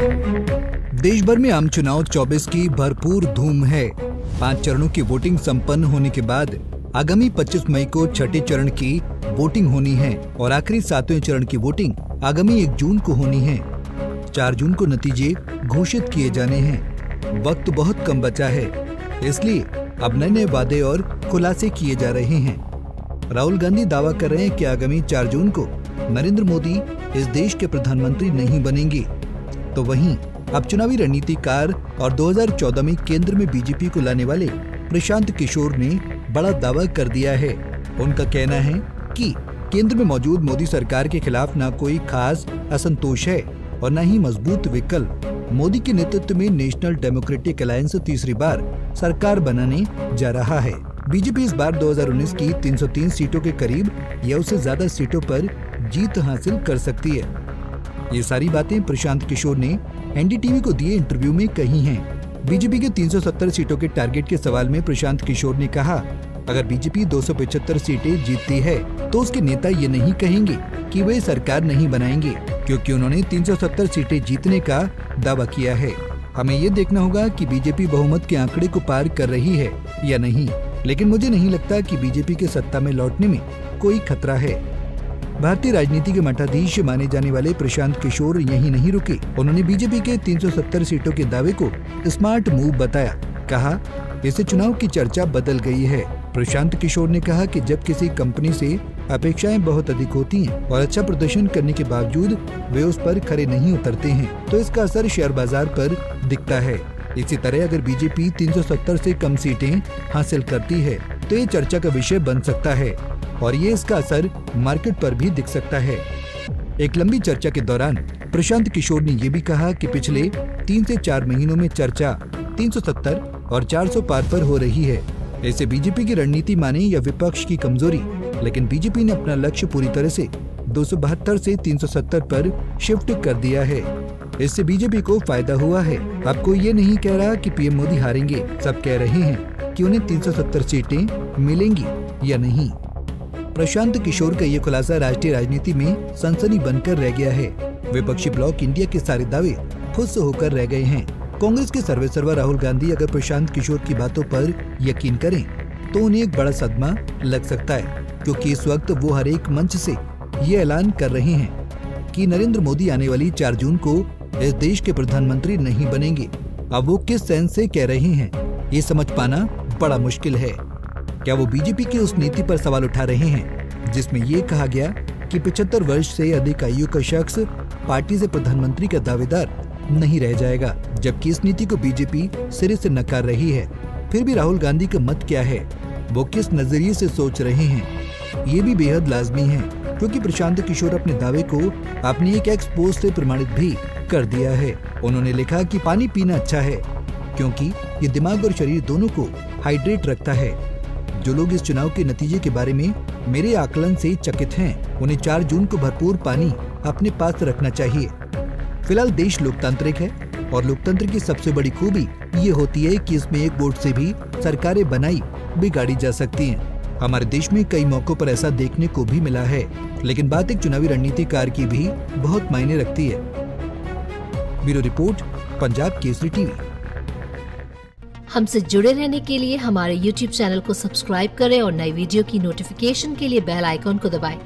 देश भर में आम चुनाव 24 की भरपूर धूम है। 5 चरणों की वोटिंग संपन्न होने के बाद आगामी 25 मई को छठे चरण की वोटिंग होनी है और आखिरी 7वें चरण की वोटिंग आगामी 1 जून को होनी है। 4 जून को नतीजे घोषित किए जाने हैं। वक्त बहुत कम बचा है, इसलिए अब नए वादे और खुलासे किए जा रहे हैं। राहुल गांधी दावा कर रहे हैं कि आगामी 4 जून को नरेंद्र मोदी इस देश के प्रधानमंत्री नहीं बनेंगे। तो वहीं अब चुनावी रणनीतिकार और 2014 में केंद्र में बीजेपी को लाने वाले प्रशांत किशोर ने बड़ा दावा कर दिया है। उनका कहना है कि केंद्र में मौजूद मोदी सरकार के खिलाफ न कोई खास असंतोष है और न ही मजबूत विकल्प। मोदी के नेतृत्व में नेशनल डेमोक्रेटिक अलायंस तीसरी बार सरकार बनाने जा रहा है। बीजेपी इस बार 2019 की 303 सीटों के करीब या उससे ज्यादा सीटों पर जीत हासिल कर सकती है। ये सारी बातें प्रशांत किशोर ने एनडीटीवी को दिए इंटरव्यू में कही हैं। बीजेपी के 370 सीटों के टारगेट के सवाल में प्रशांत किशोर ने कहा, अगर बीजेपी 275 सीटें जीतती है तो उसके नेता ये नहीं कहेंगे कि वे सरकार नहीं बनाएंगे, क्योंकि उन्होंने 370 सीटें जीतने का दावा किया है। हमें ये देखना होगा कि बीजेपी बहुमत के आंकड़े को पार कर रही है या नहीं, लेकिन मुझे नहीं लगता कि बीजेपी के सत्ता में लौटने में कोई खतरा है। भारतीय राजनीति के मठाधीश माने जाने वाले प्रशांत किशोर यहीं नहीं रुके। उन्होंने बीजेपी के 370 सीटों के दावे को स्मार्ट मूव बताया। कहा, इससे चुनाव की चर्चा बदल गई है। प्रशांत किशोर ने कहा कि जब किसी कंपनी से अपेक्षाएं बहुत अधिक होती हैं और अच्छा प्रदर्शन करने के बावजूद वे उस पर खरे नहीं उतरते हैं, तो इसका असर शेयर बाजार पर दिखता है। इसी तरह अगर बीजेपी 370 से कम सीटें हासिल करती है तो ये चर्चा का विषय बन सकता है और ये इसका असर मार्केट पर भी दिख सकता है। एक लंबी चर्चा के दौरान प्रशांत किशोर ने ये भी कहा कि पिछले 3 से 4 महीनों में चर्चा 370 और 400 पार पर हो रही है। इसे बीजेपी की रणनीति माने या विपक्ष की कमजोरी, लेकिन बीजेपी ने अपना लक्ष्य पूरी तरह से 272 से 370 पर शिफ्ट कर दिया है। इससे बीजेपी को फायदा हुआ है। अब कोई ये नहीं कह रहा कि पीएम मोदी हारेंगे, सब कह रहे हैं कि उन्हें 370 सीटें मिलेंगी या नहीं। प्रशांत किशोर का ये खुलासा राष्ट्रीय राजनीति में सनसनी बनकर रह गया है। विपक्षी ब्लॉक इंडिया के सारे दावे खुश होकर रह गए हैं। कांग्रेस के सर्वेसर्वा राहुल गांधी अगर प्रशांत किशोर की बातों पर यकीन करें तो उन्हें एक बड़ा सदमा लग सकता है, क्योंकि इस वक्त वो हर एक मंच से ये ऐलान कर रहे हैं कि नरेंद्र मोदी आने वाली 4 जून को इस देश के प्रधानमंत्री नहीं बनेंगे। अब वो किस सेंस से कह रहे हैं, ये समझ पाना बड़ा मुश्किल है। क्या वो बीजेपी की उस नीति पर सवाल उठा रहे हैं जिसमें ये कहा गया कि 75 वर्ष से अधिक आयु का शख्स पार्टी से प्रधानमंत्री का दावेदार नहीं रह जाएगा, जबकि इस नीति को बीजेपी सिरे से नकार रही है। फिर भी राहुल गांधी का मत क्या है, वो किस नजरिए से सोच रहे हैं, ये भी बेहद लाजमी है, क्योंकि प्रशांत किशोर अपने दावे को अपनी एक एक्स पोस्ट से प्रमाणित भी कर दिया है। उन्होंने लिखा कि पानी पीना अच्छा है क्योंकि ये दिमाग और शरीर दोनों को हाइड्रेट रखता है। जो लोग इस चुनाव के नतीजे के बारे में मेरे आकलन से चकित हैं, उन्हें 4 जून को भरपूर पानी अपने पास रखना चाहिए। फिलहाल देश लोकतांत्रिक है और लोकतंत्र की सबसे बड़ी खूबी ये होती है कि इसमें एक वोट से भी सरकारें बनाई बिगाड़ी जा सकती हैं। हमारे देश में कई मौकों पर ऐसा देखने को भी मिला है, लेकिन बात एक चुनावी रणनीतिकार की भी बहुत मायने रखती है। Bureau report, Punjab Kesari TV. हमसे जुड़े रहने के लिए हमारे YouTube चैनल को सब्सक्राइब करें और नई वीडियो की नोटिफिकेशन के लिए बेल आइकॉन को दबाएं।